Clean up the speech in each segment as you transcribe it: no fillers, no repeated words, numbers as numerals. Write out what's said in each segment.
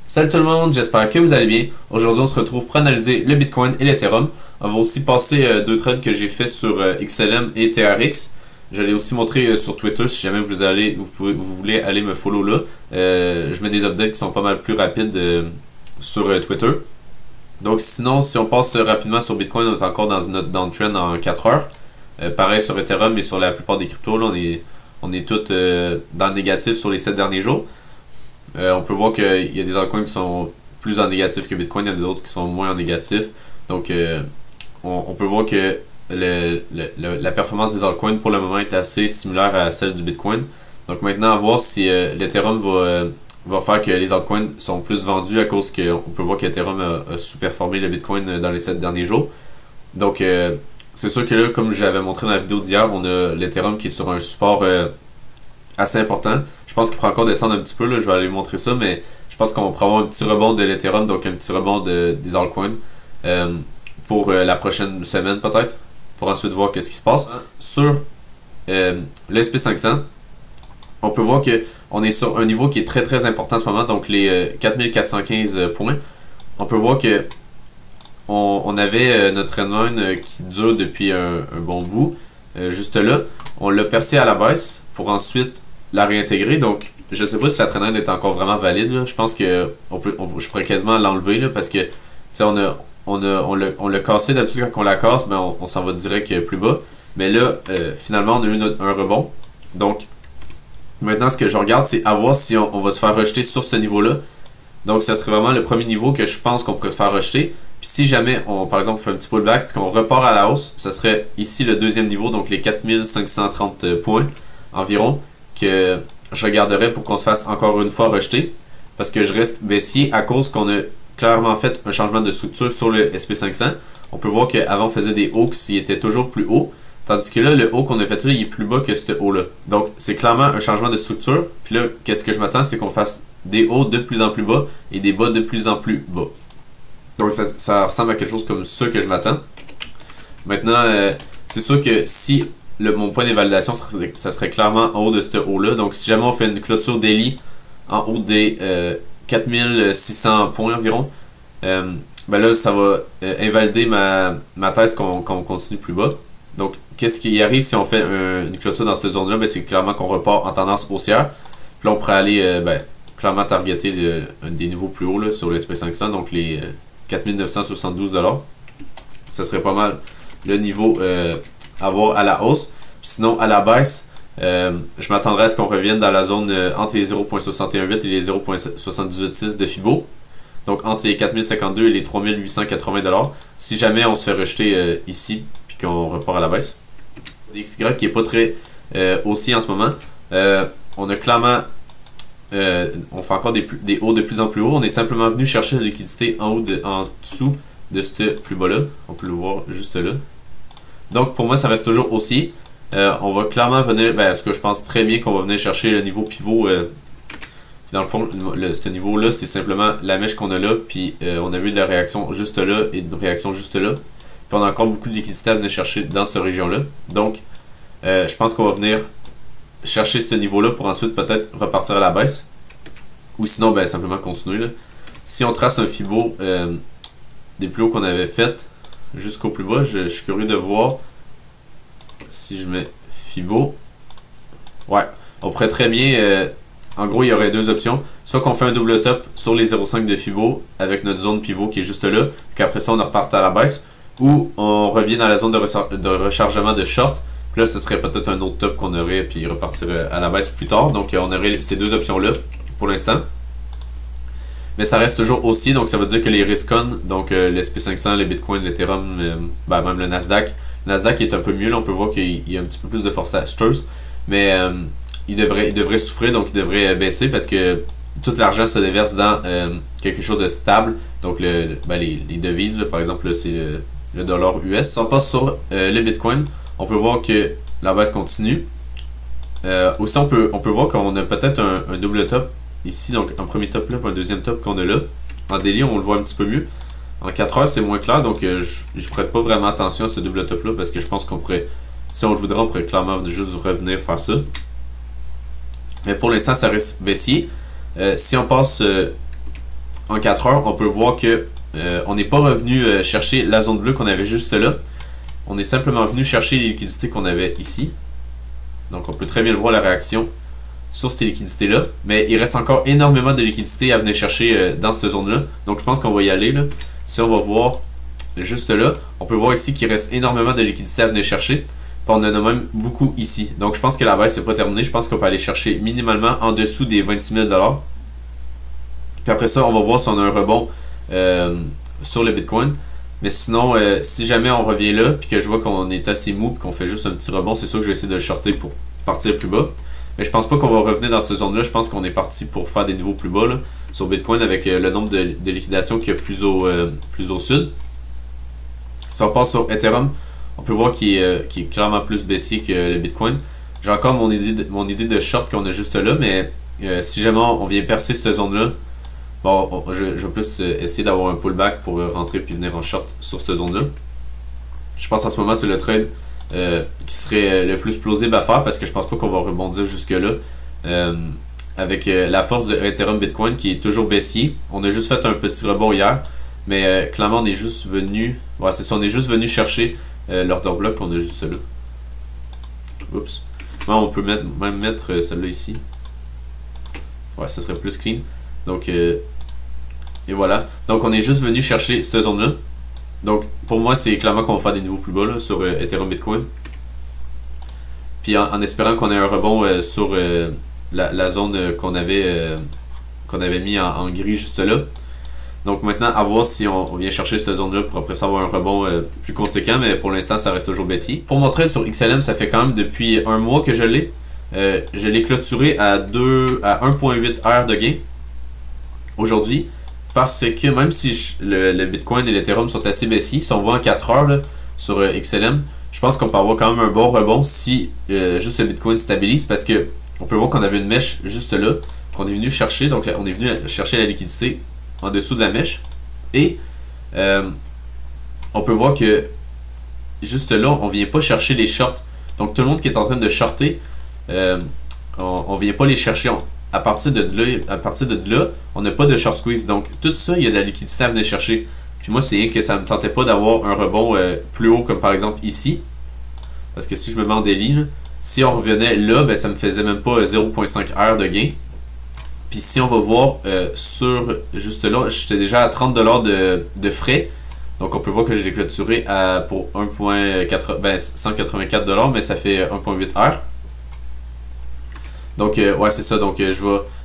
Salut tout le monde, j'espère que vous allez bien. Aujourd'hui, on se retrouve pour analyser le Bitcoin et l'Ethereum. On va aussi passer deux trades que j'ai fait sur XLM et TRX. Je l'ai aussi montré sur Twitter si jamais vous voulez aller me follow là. Je mets des updates qui sont pas mal plus rapides sur Twitter. Donc sinon, si on passe rapidement sur Bitcoin, on est encore dans notre downtrend en 4 heures. Pareil sur Ethereum et sur la plupart des cryptos, là, on est tous dans le négatif sur les 7 derniers jours. On peut voir qu'il y a des altcoins qui sont plus en négatif que Bitcoin, il y en a d'autres qui sont moins en négatif. Donc on peut voir que la performance des altcoins pour le moment est assez similaire à celle du Bitcoin. Donc maintenant à voir si l'Ethereum va faire que les altcoins sont plus vendus à cause qu'on peut voir qu'Ethereum a sous-performé le Bitcoin dans les 7 derniers jours. Donc c'est sûr que là, comme j'avais montré dans la vidéo d'hier, on a l'Ethereum qui est sur un support assez important. Je pense qu'il pourra encore descendre un petit peu, là, je vais aller vous montrer ça, mais je pense qu'on pourra avoir un petit rebond de l'Ethereum, donc un petit rebond des altcoins pour la prochaine semaine peut-être, pour ensuite voir qu'est-ce qui se passe. Sur le SP500, on peut voir qu'on est sur un niveau qui est très important en ce moment, donc les 4415 points. On peut voir que on avait notre trendline qui dure depuis un bon bout, juste là. On l'a percé à la baisse pour ensuite la réintégrer. Donc, je sais pas si la trendline est encore vraiment valide. Là. Je pense que je pourrais quasiment l'enlever parce que on l'a cassé. D'habitude, quand on la casse, ben, on s'en va direct plus bas. Mais là, finalement, on a eu un rebond. Donc, maintenant, ce que je regarde, c'est à voir si on va se faire rejeter sur ce niveau-là. Donc, ce serait vraiment le premier niveau que je pense qu'on pourrait se faire rejeter. Puis si jamais, par exemple, on fait un petit pullback et qu'on repart à la hausse, ce serait ici le deuxième niveau, donc les 4530 points environ, que je regarderais pour qu'on se fasse encore une fois rejeter. Parce que je reste baissier à cause qu'on a clairement fait un changement de structure sur le SP500. On peut voir qu'avant on faisait des hauts qui étaient toujours plus hauts. Tandis que là, le haut qu'on a fait là, il est plus bas que ce haut-là. Donc, c'est clairement un changement de structure. Puis là, qu'est-ce que je m'attends, c'est qu'on fasse des hauts de plus en plus bas et des bas de plus en plus bas. Donc, ça ressemble à quelque chose comme ça que je m'attends. Maintenant, c'est sûr que si mon point d'invalidation, ça serait clairement en haut de ce haut-là. Donc, si jamais on fait une clôture daily en haut des 4600 points environ, ben là, ça va invalider ma thèse qu'on continue plus bas. Donc, qu'est-ce qui arrive si on fait une clôture dans cette zone-là? Ben, c'est clairement qu'on repart en tendance haussière. Puis là, on pourrait aller clairement targeter des niveaux plus hauts là, sur le SP500, donc les 4972 $. Ça serait pas mal le niveau à voir à la hausse. Puis sinon, à la baisse, je m'attendrais à ce qu'on revienne dans la zone entre les 0.618 et les 0.786 de Fibo. Donc entre les 4052 et les 3880 $. Si jamais on se fait rejeter ici, puis qu'on repart à la baisse. DXY qui est pas très haussier en ce moment. On a clairement on fait encore des hauts de plus en plus haut. On est simplement venu chercher la liquidité en dessous de ce plus bas là. On peut le voir juste là. Donc pour moi ça reste toujours haussier. On va clairement venir, ce que je pense très bien qu'on va venir chercher le niveau pivot. Dans le fond, ce niveau là c'est simplement la mèche qu'on a là. Puis on a vu de la réaction juste là et une réaction juste là. Puis on a encore beaucoup de liquidité à venir chercher dans cette région là. Donc je pense qu'on va venir chercher ce niveau-là pour ensuite peut-être repartir à la baisse. Ou sinon, simplement continuer. Là. Si on trace un Fibo des plus hauts qu'on avait fait jusqu'au plus bas, je suis curieux de voir si je mets Fibo. Ouais, on pourrait très bien... en gros, il y aurait deux options. Soit qu'on fait un double top sur les 0.5 de Fibo avec notre zone pivot qui est juste là, qu'après ça, on reparte à la baisse. Ou on revient dans la zone de rechargement de short. Puis là, ce serait peut-être un autre top qu'on aurait, puis repartir à la baisse plus tard. Donc, on aurait ces deux options-là pour l'instant. Mais ça reste toujours haussier, donc ça veut dire que les riscons, donc le SP500, le Bitcoin, l'Ethereum, même le Nasdaq. Le Nasdaq est un peu mieux, là, on peut voir qu'il y a un petit peu plus de force acheteuse. Mais il devrait souffrir, donc il devrait baisser parce que tout l'argent se déverse dans quelque chose de stable. Donc, les devises, là, par exemple, c'est le dollar US. Si on passe sur le Bitcoin, on peut voir que la baisse continue. Aussi, on peut voir qu'on a peut-être un double top ici, donc un premier top là, puis un deuxième top qu'on a là. En daily, on le voit un petit peu mieux. En 4 heures, c'est moins clair, donc je prête pas vraiment attention à ce double top là, parce que je pense qu'on pourrait, si on le voudrait, on pourrait clairement juste revenir faire ça. Mais pour l'instant, ça reste baissier. Si on passe en 4 heures, on peut voir que on n'est pas revenu chercher la zone bleue qu'on avait juste là. On est simplement venu chercher les liquidités qu'on avait ici. Donc on peut très bien le voir la réaction sur ces liquidités-là. Mais il reste encore énormément de liquidités à venir chercher dans cette zone-là. Donc je pense qu'on va y aller là. Si on va voir juste là, on peut voir ici qu'il reste énormément de liquidités à venir chercher. Puis on en a même beaucoup ici. Donc je pense que la baisse n'est pas terminée. Je pense qu'on peut aller chercher minimalement en dessous des 26 000 $. Puis après ça, on va voir si on a un rebond sur le Bitcoin. Mais sinon, si jamais on revient là, puis que je vois qu'on est assez mou, et qu'on fait juste un petit rebond, c'est sûr que je vais essayer de le shorter pour partir plus bas. Mais je pense pas qu'on va revenir dans cette zone-là. Je pense qu'on est parti pour faire des niveaux plus bas là, sur Bitcoin avec le nombre de liquidations qu'il y a plus au sud. Si on passe sur Ethereum, on peut voir qu'il est clairement plus baissier que le Bitcoin. J'ai encore mon idée de short qu'on a juste là, mais si jamais on vient percer cette zone-là, bon, je vais plus essayer d'avoir un pullback pour rentrer puis venir en short sur cette zone-là. Je pense en ce moment c'est le trade qui serait le plus plausible à faire parce que je pense pas qu'on va rebondir jusque-là. Avec la force de Ethereum Bitcoin qui est toujours baissier. On a juste fait un petit rebond hier, mais clairement on est juste venu. Ouais, c'est ça, on est juste venu chercher l'order block qu'on a juste là. Oups. Bon, on peut même mettre celle-là ici. Ouais, ça serait plus clean. Donc, et voilà. Donc, on est juste venu chercher cette zone-là. Donc, pour moi, c'est clairement qu'on va faire des niveaux plus bas là, sur Ethereum Bitcoin. Puis, en espérant qu'on ait un rebond sur la zone qu'on avait mis en gris juste là. Donc, maintenant, à voir si on vient chercher cette zone-là pour après ça avoir un rebond plus conséquent. Mais pour l'instant, ça reste toujours baissier. Pour mon trade sur XLM, ça fait quand même depuis un mois que je l'ai. Je l'ai clôturé à 1.8 heures de gain aujourd'hui, parce que même si le Bitcoin et l'Ethereum sont assez baissiers, si on voit en 4 heures là, sur XLM, je pense qu'on peut avoir quand même un bon rebond si juste le Bitcoin stabilise, parce que on peut voir qu'on avait une mèche juste là, qu'on est venu chercher, donc on est venu chercher la liquidité en dessous de la mèche, et on peut voir que juste là, on vient pas chercher les shorts, donc tout le monde qui est en train de shorter, on vient pas les chercher. À partir de là, on n'a pas de short squeeze. Donc, tout ça, il y a de la liquidité à venir chercher. Puis moi, c'est que ça ne me tentait pas d'avoir un rebond plus haut, comme par exemple ici. Parce que si je me mets en daily, là, si on revenait là, ben, ça me faisait même pas 0.5 heures de gain. Puis si on va voir sur juste là, j'étais déjà à 30 $ de frais. Donc, on peut voir que je l'ai clôturé pour 184 $, mais ça fait 1.8 heures. Donc, ouais, c'est ça. Donc,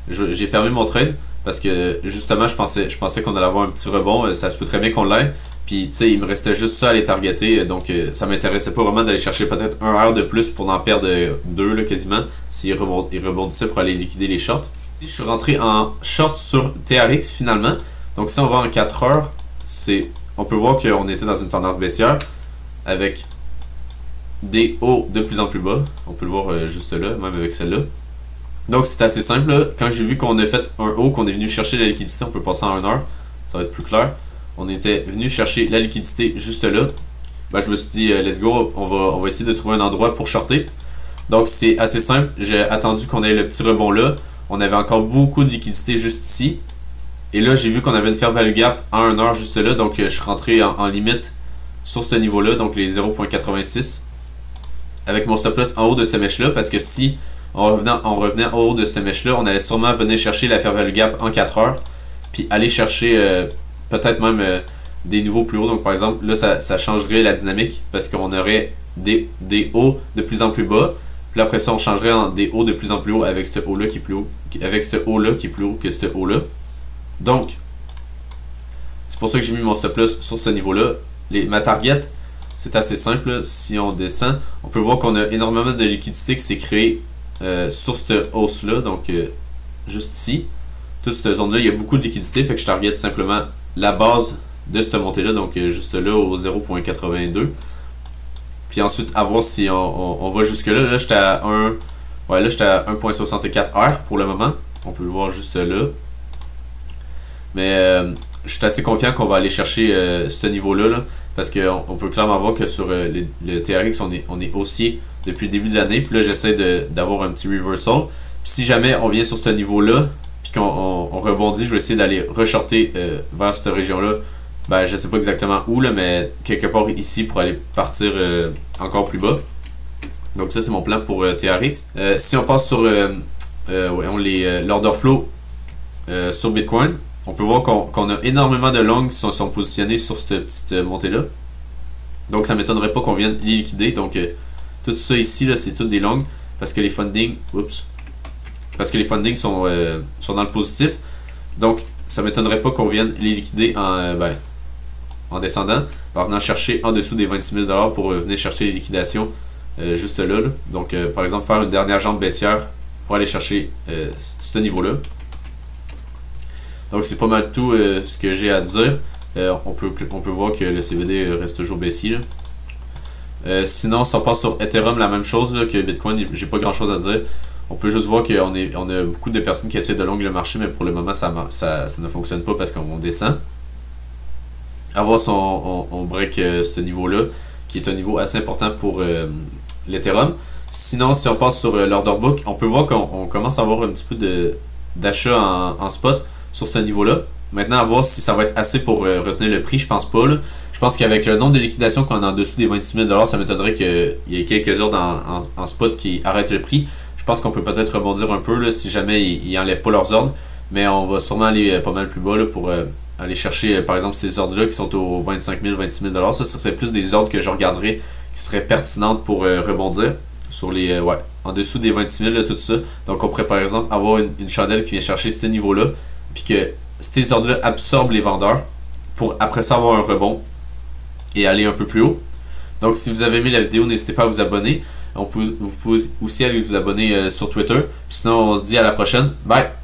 j'ai fermé mon trade parce que justement, je pensais qu'on allait avoir un petit rebond. Ça se peut très bien qu'on l'ait. Puis, tu sais, il me restait juste ça à les targeter. Donc, ça m'intéressait pas vraiment d'aller chercher peut-être 1 heure de plus pour en perdre 2 là, quasiment. S'il rebondissait pour aller liquider les shorts. Je suis rentré en short sur TRX finalement. Donc, si on va en 4 heures, on peut voir qu'on était dans une tendance baissière avec des hauts de plus en plus bas. On peut le voir juste là, même avec celle-là. Donc c'est assez simple là. Quand j'ai vu qu'on a fait un haut, qu'on est venu chercher la liquidité, on peut passer en 1 heure, ça va être plus clair. On était venu chercher la liquidité juste là. Ben, je me suis dit let's go, on va essayer de trouver un endroit pour shorter. Donc c'est assez simple, j'ai attendu qu'on ait le petit rebond là. On avait encore beaucoup de liquidité juste ici. Et là j'ai vu qu'on avait une fair value gap en 1 heure juste là. Donc je suis rentré en limite sur ce niveau là, donc les 0.86. Avec mon stop loss en haut de cette mèche là, parce que si on revenait en haut de cette mèche-là, on allait sûrement venir chercher la fair value gap en 4 heures, puis aller chercher peut-être même des niveaux plus hauts. Donc par exemple, là ça changerait la dynamique, parce qu'on aurait des hauts de plus en plus bas, puis après ça on changerait en des hauts de plus en plus haut avec ce haut-là qui est plus haut, avec ce haut-là qui est plus haut que ce haut-là. Donc, c'est pour ça que j'ai mis mon stop loss sur ce niveau-là. Ma target, c'est assez simple. Si on descend, on peut voir qu'on a énormément de liquidité qui s'est créée sur cette hausse-là, donc juste ici. Toute cette zone-là, il y a beaucoup de liquidité, fait que je target simplement la base de cette montée-là, donc juste là au 0.82. Puis ensuite, à voir si on va jusque-là. Là, j'étais à 1.64 heures pour le moment. On peut le voir juste là. Mais je suis assez confiant qu'on va aller chercher ce niveau-là, là, parce qu'on peut clairement voir que sur le TRX, on est haussier depuis le début de l'année. Puis là, j'essaie d'avoir un petit reversal. Puis si jamais on vient sur ce niveau-là, puis qu'on rebondit, je vais essayer d'aller re-shorter vers cette région-là. Ben, je sais pas exactement où, là, mais quelque part ici pour aller partir encore plus bas. Donc ça, c'est mon plan pour TRX. Si on passe sur l'order flow sur Bitcoin, on peut voir qu'on a énormément de longs qui sont positionnés sur cette petite montée-là. Donc ça m'étonnerait pas qu'on vienne les liquider. Donc tout ça ici, là, c'est tout des longs parce que les fundings, sont dans le positif. Donc ça m'étonnerait pas qu'on vienne les liquider en descendant, en venant chercher en dessous des 26 000 $ pour venir chercher les liquidations juste là. Donc par exemple faire une dernière jambe baissière pour aller chercher ce niveau-là. Donc c'est pas mal tout ce que j'ai à dire. On peut voir que le CBD reste toujours baissier. Sinon, si on passe sur Ethereum, la même chose là, que Bitcoin, j'ai pas grand chose à dire. On peut juste voir qu'on a beaucoup de personnes qui essaient de long le marché, mais pour le moment ça ne fonctionne pas parce qu'on descend. À voir si on break ce niveau-là, qui est un niveau assez important pour l'Ethereum. Sinon, si on passe sur l'order book, on peut voir qu'on commence à avoir un petit peu d'achat en spot sur ce niveau-là. Maintenant, à voir si ça va être assez pour retenir le prix. Je pense pas. Là. Je pense qu'avec le nombre de liquidations qu'on a en dessous des 26 000 $, ça m'étonnerait qu'il y ait quelques ordres en spot qui arrêtent le prix. Je pense qu'on peut peut-être rebondir un peu là, si jamais ils n'enlèvent pas leurs ordres. Mais on va sûrement aller pas mal plus bas là, pour aller chercher, par exemple, ces ordres-là qui sont aux 25 000, 26 000 $. Ça serait plus des ordres que je regarderais qui seraient pertinentes pour rebondir sur les en dessous des 26 000 là, tout ça. Donc on pourrait par exemple avoir une chandelle qui vient chercher ce niveau-là, puis que ces ordres-là absorbent les vendeurs pour après ça avoir un rebond et aller un peu plus haut. Donc si vous avez aimé la vidéo, n'hésitez pas à vous abonner. Vous pouvez aussi aller vous abonner sur Twitter. Puis sinon, on se dit à la prochaine. Bye!